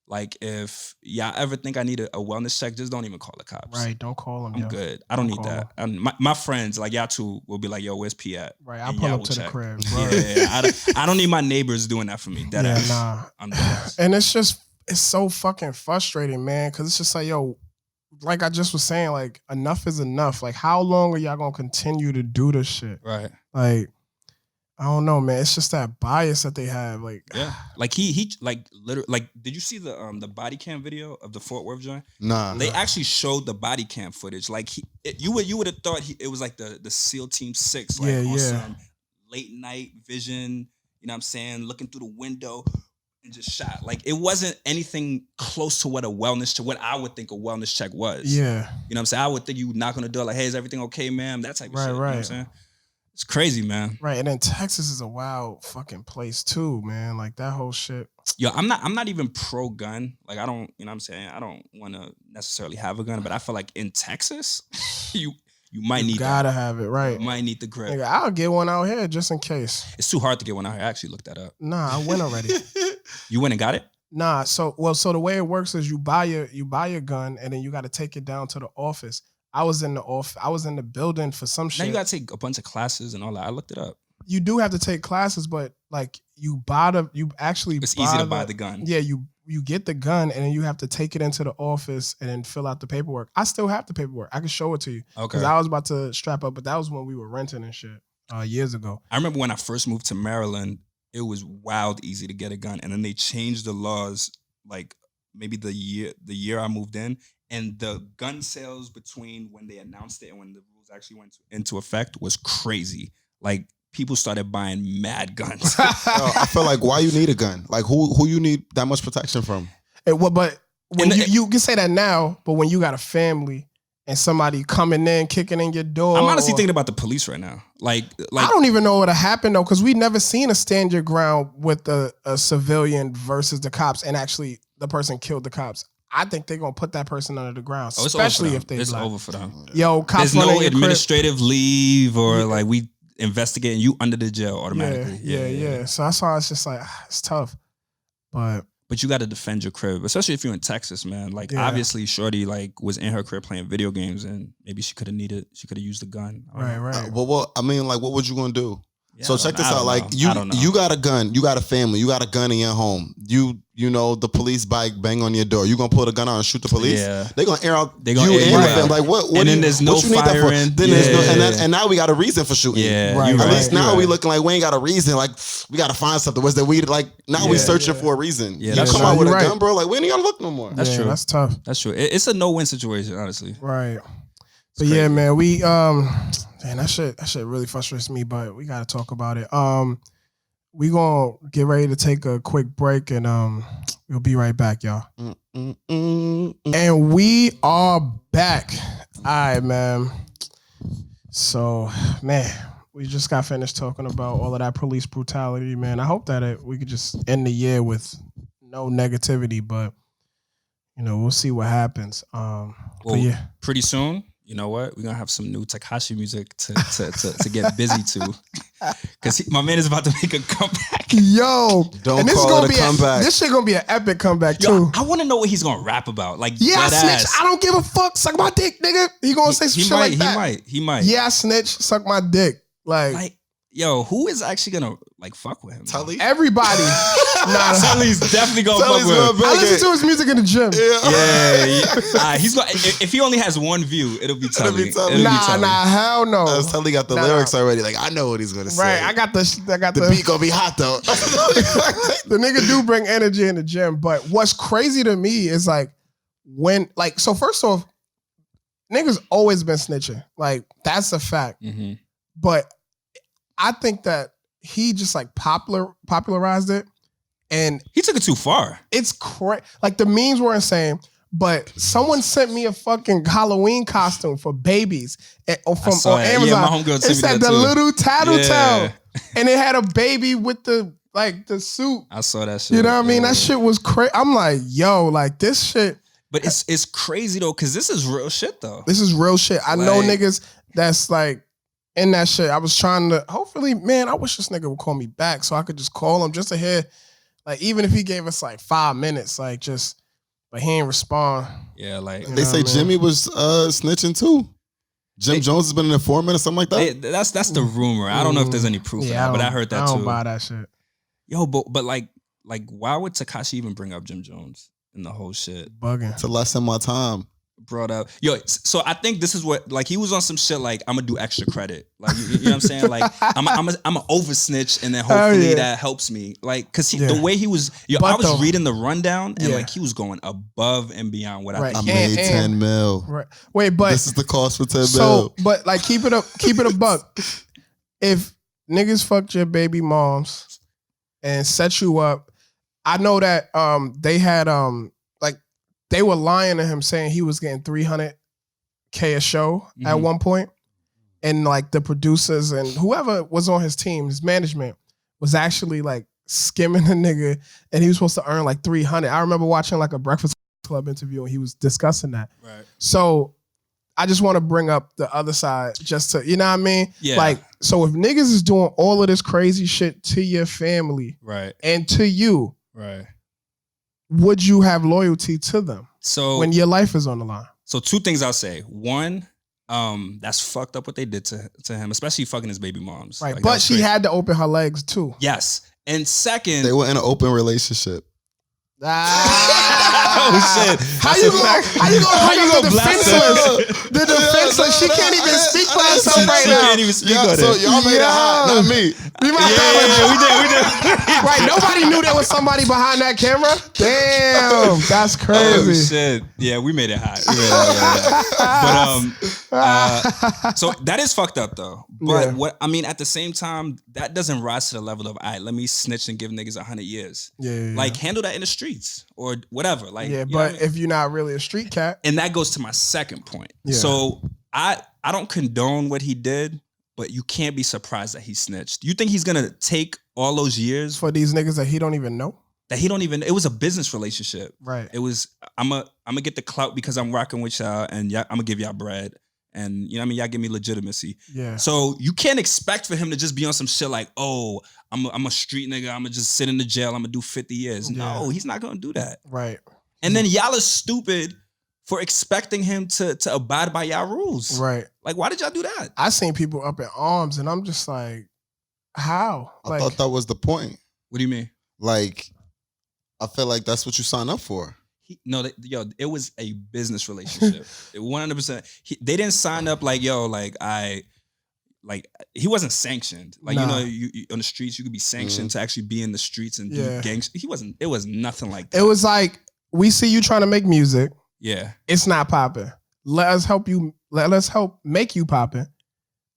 [SPEAKER 3] like if y'all ever think I need a wellness check, just don't even call the cops.
[SPEAKER 1] Right. Don't call them.
[SPEAKER 3] I'm good. I don't need that. My friends, like y'all two, will be like, yo, where's P at?
[SPEAKER 1] Right. I'll pull up to the crib.
[SPEAKER 3] I don't need my neighbors doing that for me.
[SPEAKER 1] Nah.
[SPEAKER 3] I'm dead.
[SPEAKER 1] And it's so fucking frustrating, man, because it's just like, yo, like I just was saying, like, enough is enough. Like, how long are y'all going to continue to do this shit?
[SPEAKER 3] Right.
[SPEAKER 1] Like, I don't know, man. It's just that bias that they have. Like,
[SPEAKER 3] yeah. Like, he like, literally, like, did you see the body cam video of the Fort Worth joint?
[SPEAKER 2] Nah.
[SPEAKER 3] They actually showed the body cam footage. Like, you would have thought it was like the SEAL Team 6, like, on some late night vision, you know what I'm saying, looking through the window. And just shot. Like it wasn't anything close to what I would think a wellness check was.
[SPEAKER 1] Yeah.
[SPEAKER 3] You know what I'm saying? I would think you would knock on the door like, hey, is everything okay, ma'am? That type of shit.
[SPEAKER 1] Right.
[SPEAKER 3] You know what I'm saying? It's crazy, man.
[SPEAKER 1] Right. And then Texas is a wild fucking place too, man. Like that whole shit.
[SPEAKER 3] Yo, I'm not even pro gun. Like I don't, you know what I'm saying? I don't want to necessarily have a gun, but I feel like in Texas, you you might need
[SPEAKER 1] gotta have it, right?
[SPEAKER 3] You might need the grip.
[SPEAKER 1] Nigga, I'll get one out here just in case.
[SPEAKER 3] It's too hard to get one out here. I actually looked that up.
[SPEAKER 1] Nah, I went already.
[SPEAKER 3] You went and got it?
[SPEAKER 1] Nah, so the way it works is you buy your gun and then you got to take it down to the office. I was in the building for some shit.
[SPEAKER 3] Now you got to take a bunch of classes and all that. I looked it up.
[SPEAKER 1] You do have to take classes, but like it's
[SPEAKER 3] easy to buy the gun.
[SPEAKER 1] Yeah, you get the gun and then you have to take it into the office and then fill out the paperwork. I still have the paperwork. I can show it to you. Okay. Because I was about to strap up, but that was when we were renting and shit years ago.
[SPEAKER 3] I remember when I first moved to Maryland, it was wild easy to get a gun, and then they changed the laws like maybe the year I moved in, and the gun sales between when they announced it and when the rules actually went into effect was crazy. Like, people started buying mad guns.
[SPEAKER 2] I feel like, why you need a gun? Like, who you need that much protection from?
[SPEAKER 1] But when you can say that now, but when you got a family and somebody coming in, kicking in your door.
[SPEAKER 3] I'm honestly thinking about the police right now. Like
[SPEAKER 1] I don't even know what'll happen though, because we never seen a stand your ground with a civilian versus the cops, and actually the person killed the cops. I think they're gonna put that person under the ground, especially if they.
[SPEAKER 3] It's over for them.
[SPEAKER 1] Yo, cops.
[SPEAKER 3] There's no administrative leave or like we investigating you under the jail automatically.
[SPEAKER 1] Yeah. So that's why it's just like it's tough,
[SPEAKER 3] but you got to defend your crib, especially if you're in Texas, man. Like obviously, Shorty like was in her crib playing video games, and maybe she could have used the gun.
[SPEAKER 1] Right.
[SPEAKER 2] Well, I mean, like, what was you gonna do? Yeah, so check this out. Like you got a gun, you got a family, you got a gun in your home. You know the police bike bang on your door. You gonna pull the gun out and shoot the police? Yeah. They gonna air out. They gonna air you out. Like what?
[SPEAKER 3] And then there's no firing.
[SPEAKER 2] Then there's no, and now we got a reason for shooting.
[SPEAKER 3] Yeah.
[SPEAKER 2] Right. At least now we looking like we ain't got a reason. Like we got to find something. Was that we like now we searching for a reason? Yeah. You come out with a gun, bro. Like we ain't gotta look no more.
[SPEAKER 3] That's true.
[SPEAKER 1] That's tough.
[SPEAKER 3] That's true. It's a no-win situation, honestly.
[SPEAKER 1] Right. But yeah, man, we man, that shit really frustrates me, but we gotta talk about it. We gonna get ready to take a quick break, and we'll be right back, y'all. And we are back. All right, man. So, man, we just got finished talking about all of that police brutality, man. I hope that we could just end the year with no negativity, but we'll see what happens.
[SPEAKER 3] Well, yeah, pretty soon. You know what? We're gonna have some new Tekashi music to get busy to, because my man is about to make a comeback.
[SPEAKER 2] Yo, don't call it a comeback.
[SPEAKER 1] This shit gonna be an epic comeback too.
[SPEAKER 3] I want to know what he's gonna rap about. Like,
[SPEAKER 1] yeah, I snitch. I don't give a fuck. Suck my dick, nigga. He gonna say some shit like that.
[SPEAKER 3] He might.
[SPEAKER 1] Yeah, I snitch. Suck my dick. Like,
[SPEAKER 3] yo, who is actually gonna like fuck with him?
[SPEAKER 2] Tully?
[SPEAKER 1] Everybody.
[SPEAKER 3] Tully's definitely gonna fuck with him.
[SPEAKER 1] I listen to his music in the gym.
[SPEAKER 3] Yeah. He's gonna. If he only has one view, it'll be Tully.
[SPEAKER 1] Nah, hell no.
[SPEAKER 2] Tully got the lyrics already. Like I know what he's gonna say.
[SPEAKER 1] Right, I got the
[SPEAKER 2] beat gonna be hot though.
[SPEAKER 1] The nigga do bring energy in the gym, but what's crazy to me is like so first off, niggas always been snitching. Like that's a fact. Mm-hmm. But I think that he just like popularized it, and
[SPEAKER 3] he took it too far.
[SPEAKER 1] It's crazy. Like the memes were insane, but someone sent me a fucking Halloween costume for babies on Amazon.
[SPEAKER 3] Yeah, my homegirl sent me
[SPEAKER 1] said the little tattletale, and it had a baby with the suit.
[SPEAKER 3] I saw that shit.
[SPEAKER 1] You know what I mean? That shit was crazy. I'm like, yo, like this shit.
[SPEAKER 3] But it's crazy though, because this is real shit though.
[SPEAKER 1] This is real shit. I know niggas that's like. In that shit, I was trying to, hopefully, man, I wish this nigga would call me back so I could just call him just to hear, like, even if he gave us like 5 minutes, like just, but he ain't respond.
[SPEAKER 3] Yeah, like.
[SPEAKER 2] They say Jimmy was snitching too. Jim Jones has been an informant or something like that?
[SPEAKER 3] That's the rumor. I don't know if there's any proof of that, but I heard that too.
[SPEAKER 1] I don't buy that shit.
[SPEAKER 3] Yo, but like, why would Tekashi even bring up Jim Jones in the whole shit?
[SPEAKER 1] Bugging.
[SPEAKER 2] To lessen my time.
[SPEAKER 3] Brought up. Yo, so I think this is what, like, he was on some shit like, I'm gonna do extra credit. Like, you know what I'm saying? Like, I'm a over snitch, and then hopefully that helps me. Like, cause the way he was, I was reading the rundown, and like, he was going above and beyond what I think.
[SPEAKER 2] I made 10 mil.
[SPEAKER 1] Right. Wait, but
[SPEAKER 2] this is the cost for 10 mil.
[SPEAKER 1] But like, keep it a buck. If niggas fucked your baby moms and set you up, I know that they had they were lying to him saying he was getting $300K a show at one point. And like the producers and whoever was on his team, his management, was actually like skimming the nigga, and he was supposed to earn like $300. I remember watching like a Breakfast Club interview and he was discussing that.
[SPEAKER 3] Right.
[SPEAKER 1] So I just want to bring up the other side just to, you know what I mean?
[SPEAKER 3] Yeah.
[SPEAKER 1] Like, so if niggas is doing all of this crazy shit to your family,
[SPEAKER 3] right,
[SPEAKER 1] and to you,
[SPEAKER 3] right,
[SPEAKER 1] would you have loyalty to them?
[SPEAKER 3] So
[SPEAKER 1] when your life is on the line?
[SPEAKER 3] So 2 things I'll say. One, that's fucked up what they did to him, especially fucking his baby moms.
[SPEAKER 1] Right,
[SPEAKER 3] like,
[SPEAKER 1] but she had to open her legs too.
[SPEAKER 3] Yes, and second,
[SPEAKER 2] they were in an open relationship.
[SPEAKER 3] Oh shit!
[SPEAKER 1] How you gonna defenseless? The defenseless. She can't even speak for herself right now.
[SPEAKER 3] She can't even speak on it.
[SPEAKER 2] So y'all made it hot, not me.
[SPEAKER 3] We did.
[SPEAKER 1] Right, nobody knew there was somebody behind that camera. Damn, that's crazy.
[SPEAKER 3] Oh shit! Yeah, we made it hot. But so that is fucked up though. But what I mean, at the same time, that doesn't rise to the level of, all right, let me snitch and give niggas 100 years.
[SPEAKER 1] Yeah.
[SPEAKER 3] Like handle that in the streets or whatever. Like,
[SPEAKER 1] yeah, but if you're not really a street cat,
[SPEAKER 3] and that goes to my second point.
[SPEAKER 1] Yeah.
[SPEAKER 3] So I don't condone what he did, but you can't be surprised that he snitched. You think he's gonna take all those years
[SPEAKER 1] for these niggas that he don't even know?
[SPEAKER 3] It was a business relationship.
[SPEAKER 1] Right.
[SPEAKER 3] It was, I'm gonna get the clout because I'm rocking with y'all and I'm gonna give y'all bread. And you know what I mean? Y'all give me legitimacy.
[SPEAKER 1] Yeah.
[SPEAKER 3] So you can't expect for him to just be on some shit like, oh, I'm a street nigga. I'm gonna just sit in the jail. I'm gonna do 50 years.
[SPEAKER 1] Yeah.
[SPEAKER 3] No, he's not gonna do that.
[SPEAKER 1] Right.
[SPEAKER 3] And then y'all are stupid for expecting him to abide by y'all rules.
[SPEAKER 1] Right.
[SPEAKER 3] Like, why did y'all do that?
[SPEAKER 1] I seen people up in arms and I'm just like, how?
[SPEAKER 2] I thought that was the point.
[SPEAKER 3] What do you mean?
[SPEAKER 2] Like, I feel like that's what you sign up for.
[SPEAKER 3] It was a business relationship. 100%. They didn't sign up like, he wasn't sanctioned. Like, you on the streets, you could be sanctioned to actually be in the streets and do gangs. He wasn't. It was nothing like that.
[SPEAKER 1] It was like, we see you trying to make music.
[SPEAKER 3] Yeah.
[SPEAKER 1] It's not popping. Let us help you. Let us help make you popping.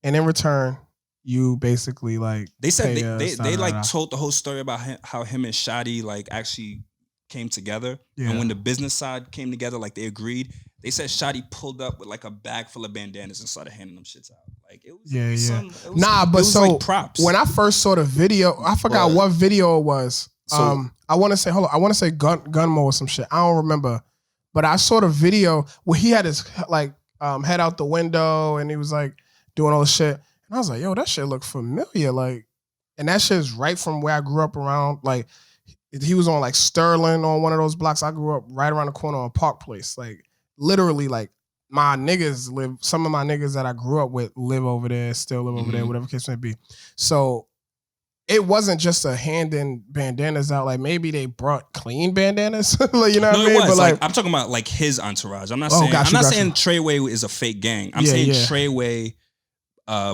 [SPEAKER 1] And in return, you basically like.
[SPEAKER 3] They said they like told the whole story about how him and Shadi like actually came together. Yeah. And when the business side came together, like they agreed, they said Shadi pulled up with like a bag full of bandanas and started handing them shits out. Like it was like props.
[SPEAKER 1] When I first saw the video, I forgot what video it was. So, I want to say Gunmo or some shit. I don't remember. But I saw the video where he had his like head out the window and he was like doing all the shit. And I was like, yo, that shit look familiar. Like, and that shit is right from where I grew up around. Like, he was on like Sterling on one of those blocks. I grew up right around the corner on Park Place. Like, literally, like, my niggas live, some of my niggas that I grew up with live over there, still live over there, whatever case may be. So it wasn't just a handing bandanas out. Like, maybe they brought clean bandanas. Like, you know what I mean?
[SPEAKER 3] It was.
[SPEAKER 1] But like,
[SPEAKER 3] I'm talking about like his entourage. I'm not saying saying Treyway is a fake gang. I'm saying Treyway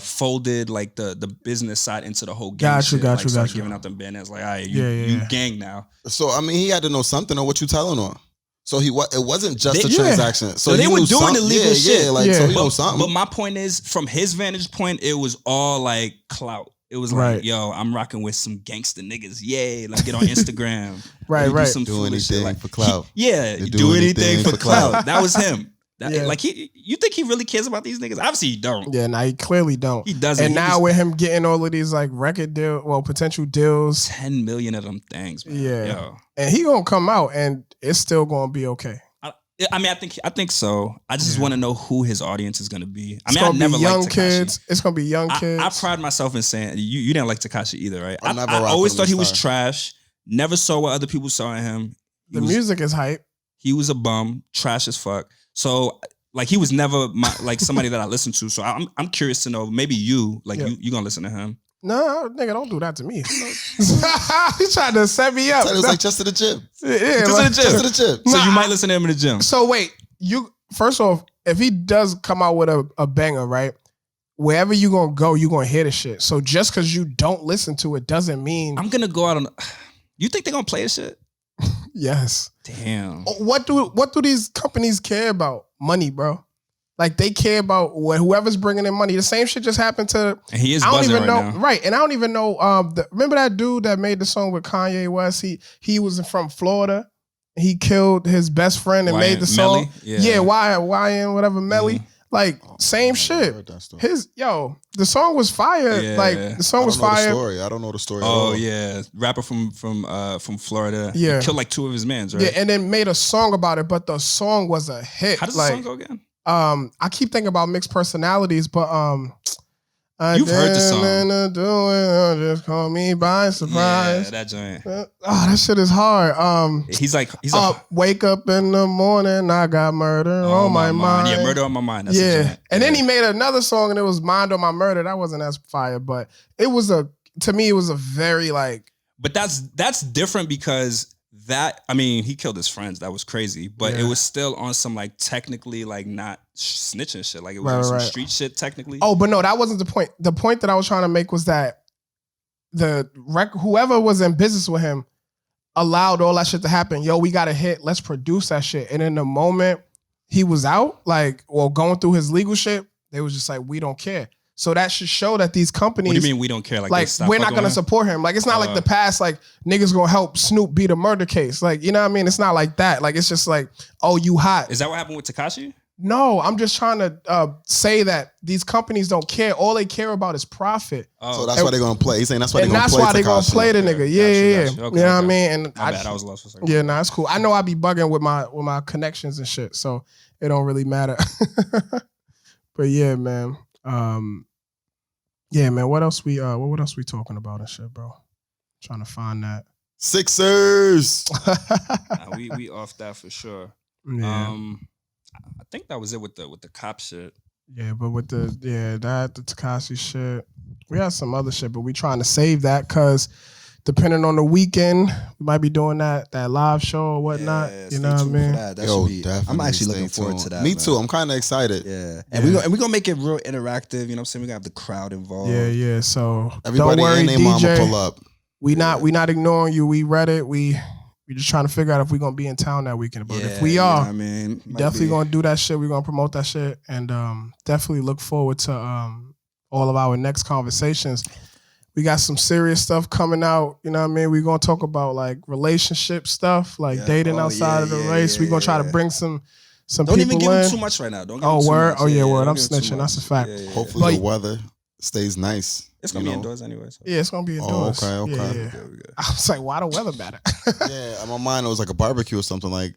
[SPEAKER 3] folded like the business side into the whole gang. Got you. Giving out them bandanas like, all right, you gang now.
[SPEAKER 2] So I mean, he had to know something on what you telling on. So it wasn't just a transaction. So
[SPEAKER 3] they were doing illegal shit.
[SPEAKER 2] So he knew something.
[SPEAKER 3] But my point is, from his vantage point, it was all like clout. It was like, yo, I'm rocking with some gangster niggas. Yay, let's get on Instagram.
[SPEAKER 1] Right.
[SPEAKER 2] Do anything for clout.
[SPEAKER 3] Do anything for clout. That was him. Like you think he really cares about these niggas? Obviously he don't.
[SPEAKER 1] Yeah, he clearly don't.
[SPEAKER 3] He doesn't.
[SPEAKER 1] And now with him getting all of these like record potential deals,
[SPEAKER 3] 10 million of them things, man.
[SPEAKER 1] Yeah,
[SPEAKER 3] yo.
[SPEAKER 1] And he gonna come out and it's still gonna be okay.
[SPEAKER 3] I mean, I think so. I just want to know who his audience is gonna be. I
[SPEAKER 1] never young kids. It's gonna be young kids.
[SPEAKER 3] I pride myself in saying you didn't like Tekashi either, right? I always thought he was trash. Never saw what other people saw in him.
[SPEAKER 1] The music is hype.
[SPEAKER 3] He was a bum, trash as fuck. So like he was never somebody that I listened to. So I'm curious to know, maybe you gonna listen to him.
[SPEAKER 1] No, nigga, don't do that to me. He's trying to set me up.
[SPEAKER 2] It was like just to the gym.
[SPEAKER 1] Yeah,
[SPEAKER 2] just to the gym.
[SPEAKER 3] So you might listen to him in the gym.
[SPEAKER 1] So wait, first off, if he does come out with a banger, right? Wherever you gonna go, you gonna hear the shit. So just because you don't listen to it doesn't mean
[SPEAKER 3] I'm gonna go out on. You think they're gonna play his shit?
[SPEAKER 1] Yes.
[SPEAKER 3] Damn.
[SPEAKER 1] What do these companies care about? Money, bro. Like they care about whoever's bringing in money. The same shit just happened to.
[SPEAKER 3] And he is buzzing right now.
[SPEAKER 1] Right, and I don't even know. Remember that dude that made the song with Kanye West? He was from Florida. He killed his best friend and made the song. YN whatever Melly. Like same shit. The song was fire. The song was fire.
[SPEAKER 2] I don't know the story.
[SPEAKER 3] Oh yeah, rapper from Florida. Yeah, he killed like 2 of his mans, right?
[SPEAKER 1] Yeah, and then made a song about it. But the song was a hit.
[SPEAKER 3] How does the song go again?
[SPEAKER 1] I keep thinking about mixed personalities, but
[SPEAKER 3] you've heard the song.
[SPEAKER 1] Just call me by surprise.
[SPEAKER 3] Yeah, that joint.
[SPEAKER 1] That shit is hard.
[SPEAKER 3] He's like
[SPEAKER 1] wake up in the morning, I got murder on my mind.
[SPEAKER 3] Yeah, murder on my mind. That's
[SPEAKER 1] and then he made another song, and it was Mind on My Murder. That wasn't as fire, but it was to me, it was a very like.
[SPEAKER 3] But that's different because. He killed his friends. That was crazy. But it was still on some like technically like not snitching shit. Like it was on some street shit technically.
[SPEAKER 1] Oh, but no, that wasn't the point. The point that I was trying to make was that whoever was in business with him allowed all that shit to happen. Yo, we got a hit. Let's produce that shit. And in the moment he was out, going through his legal shit, they was just like, we don't care. So that should show that these companies.
[SPEAKER 3] What do you mean we don't care? Like
[SPEAKER 1] we're not gonna support him. Like it's not like the past. Like niggas gonna help Snoop beat a murder case. Like you know what I mean? It's not like that. Like it's just like, oh, you hot.
[SPEAKER 3] Is that what happened with Tekashi?
[SPEAKER 1] No, I'm just trying to say that these companies don't care. All they care about is profit.
[SPEAKER 2] So that's why they're gonna play. He's saying that's why they're gonna play.
[SPEAKER 1] And that's why they're gonna play the nigga. Yeah.
[SPEAKER 3] Okay,
[SPEAKER 1] you know what I mean? And
[SPEAKER 3] my bad. I was lost for a second.
[SPEAKER 1] Yeah, it's cool. I know I be bugging with my connections and shit, so it don't really matter. But yeah, man. Yeah, man. What else we talking about and shit, bro? Trying to find that.
[SPEAKER 2] Sixers.
[SPEAKER 3] We off that for sure.
[SPEAKER 1] Yeah.
[SPEAKER 3] I think that was it with the cop shit.
[SPEAKER 1] Yeah, but with the Tekashi shit, we had some other shit, but we trying to save that because depending on the weekend, we might be doing that live show or whatnot.
[SPEAKER 4] Yeah,
[SPEAKER 1] you know what I mean?
[SPEAKER 4] That should be. I'm actually looking forward to that.
[SPEAKER 2] Me too. I'm kind of excited.
[SPEAKER 4] Yeah, and we're gonna make it real interactive. You know what I'm saying? We're gonna have the crowd involved.
[SPEAKER 1] Yeah. So
[SPEAKER 2] everybody
[SPEAKER 1] don't worry,
[SPEAKER 2] and their
[SPEAKER 1] DJ,
[SPEAKER 2] mama pull up.
[SPEAKER 1] We not ignoring you. We read it. We just trying to figure out if we're gonna be in town that weekend. But if we are, definitely gonna do that shit. We're gonna promote that shit, and definitely look forward to all of our next conversations. We got some serious stuff coming out. You know what I mean? We're going to talk about like relationship stuff, like dating outside of the race. We're going to try to bring some people in.
[SPEAKER 4] Don't even give them too much right now. Don't give them too
[SPEAKER 1] word?
[SPEAKER 4] much.
[SPEAKER 1] Oh, yeah, word. I'm snitching. That's a fact.
[SPEAKER 2] Hopefully the weather stays nice.
[SPEAKER 3] It's going to be indoors anyway. So.
[SPEAKER 1] Yeah, it's going to be indoors.
[SPEAKER 2] Oh, okay.
[SPEAKER 1] Yeah. I was like, why the weather matter?
[SPEAKER 2] Yeah, in my mind, it was like a barbecue or something like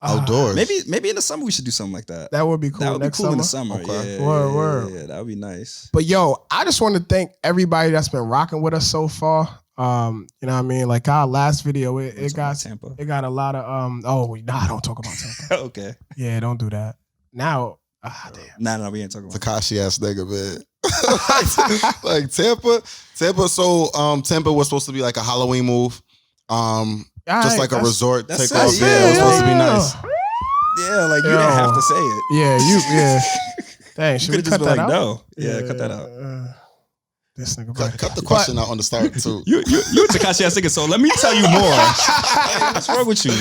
[SPEAKER 2] outdoors.
[SPEAKER 4] Maybe in the summer we should do something like that.
[SPEAKER 1] That would be cool.
[SPEAKER 4] That would
[SPEAKER 1] next
[SPEAKER 4] be cool
[SPEAKER 1] summer.
[SPEAKER 4] in the summer.
[SPEAKER 2] Okay.
[SPEAKER 4] Yeah,
[SPEAKER 1] Word.
[SPEAKER 4] Yeah, that would be nice.
[SPEAKER 1] But yo, I just want to thank everybody that's been rocking with us so far. You know what I mean? Like our last video, it got a lot of don't talk about Tampa.
[SPEAKER 4] Okay.
[SPEAKER 1] Yeah, don't do that. Now, damn.
[SPEAKER 4] Nah, we ain't talking about
[SPEAKER 2] Tekashi ass nigga, man. like Tampa. So Tampa was supposed to be like a Halloween move. Just like a resort takeoff. Yeah, it was supposed to be nice.
[SPEAKER 4] Yeah, like you didn't have to say it.
[SPEAKER 1] Yeah. Dang, should we
[SPEAKER 4] just
[SPEAKER 1] cut
[SPEAKER 4] be
[SPEAKER 1] that
[SPEAKER 4] like,
[SPEAKER 1] out?
[SPEAKER 4] no. Yeah, cut that out.
[SPEAKER 1] This nigga.
[SPEAKER 2] Cut the question out on the start too.
[SPEAKER 3] You Tekashi ass nigga. So let me tell you more. Hey, what's wrong with you?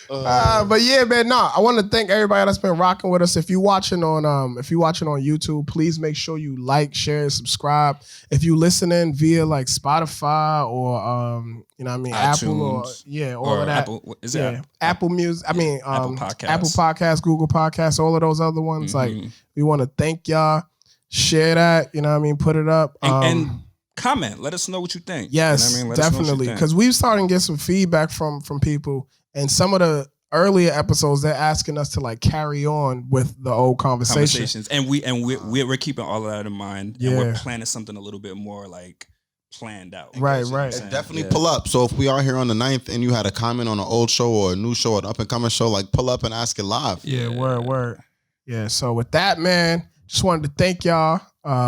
[SPEAKER 1] But yeah, man, I want to thank everybody that's been rocking with us. If you're watching on YouTube, please make sure you like, share, subscribe. If you listening via like Spotify or you know what I mean,
[SPEAKER 3] iTunes,
[SPEAKER 1] Apple or of that.
[SPEAKER 3] Apple, is it
[SPEAKER 1] Apple Music? I mean,
[SPEAKER 3] Apple Podcasts.
[SPEAKER 1] Apple Podcasts, Google Podcasts, all of those other ones. Like we want to thank y'all. Share that, you know what I mean? Put it up
[SPEAKER 3] and comment. Let us know what you think.
[SPEAKER 1] Yes,
[SPEAKER 3] you know
[SPEAKER 1] definitely. Because we've started to get some feedback from people. And some of the earlier episodes, they're asking us to like carry on with the old conversations.
[SPEAKER 3] And we're keeping all of that in mind. Yeah. And we're planning something a little bit more like planned out.
[SPEAKER 1] Right.
[SPEAKER 2] And definitely pull up. So if we are here on the 9th and you had a comment on an old show or a new show or an up and coming show, like pull up and ask it live.
[SPEAKER 1] Yeah, word. Yeah. So with that, man, just wanted to thank y'all.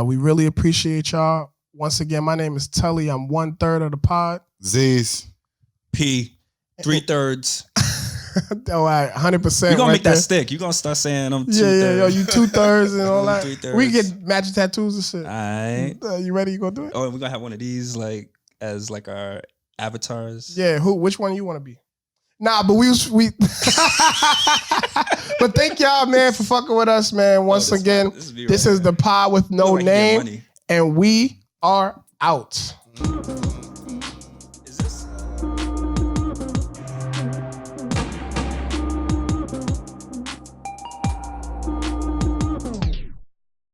[SPEAKER 1] We really appreciate y'all. Once again, my name is Tully. I'm 1/3 of the pod.
[SPEAKER 2] Z's.
[SPEAKER 3] P. 3/3.
[SPEAKER 1] All right, 100%.
[SPEAKER 3] You're gonna make that stick. You're gonna start saying I'm 2/3.
[SPEAKER 1] Yeah, you 2/3 and all that.
[SPEAKER 3] 3/3.
[SPEAKER 1] We get matching tattoos and shit.
[SPEAKER 3] All right.
[SPEAKER 1] You ready? You gonna do it?
[SPEAKER 3] Oh, and we're gonna have one of these like as like our avatars.
[SPEAKER 1] Yeah, which one you wanna be? Nah, but we but thank y'all, man, for fucking with us, man. Once again, this is the pod with no name, and we are out.